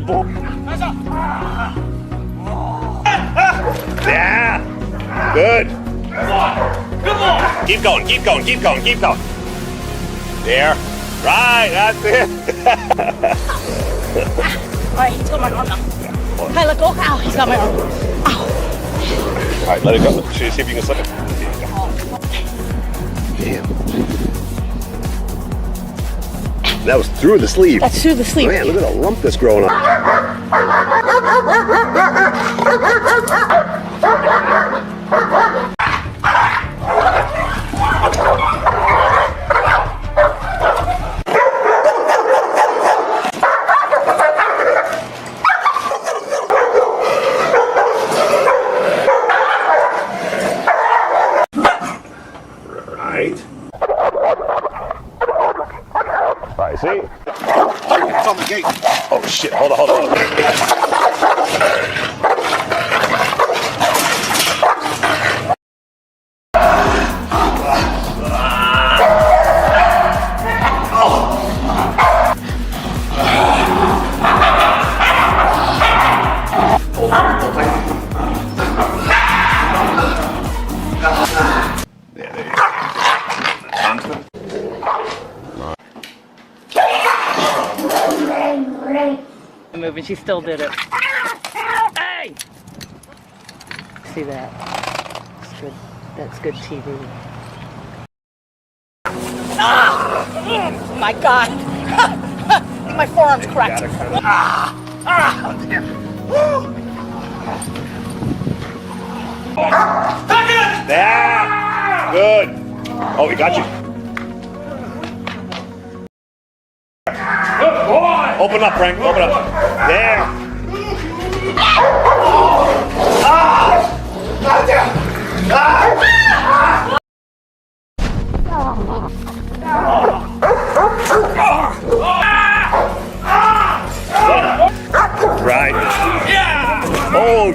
Good boy. Yeah. Good. Keep going, keep going, keep going, keep going. There. Right, that's it. Alright, he's got my arm now. Hey, let go. Ow, he's got my arm. Ow. Alright, let it go. See if you can slip it. Damn. That was through the sleeve. That's through the sleeve. Man, look at the lump that's growing up. Right, see? It's on the gate. Oh shit, hold on, hold on. There you go. Move and she still did it. Hey! See that? That's good. That's good TV. Ah! Oh my God! My forearm's cracked. There. Good. Oh, we got you. Good boy. Open up, Frank. Open up. There. Right. Yeah. Oh.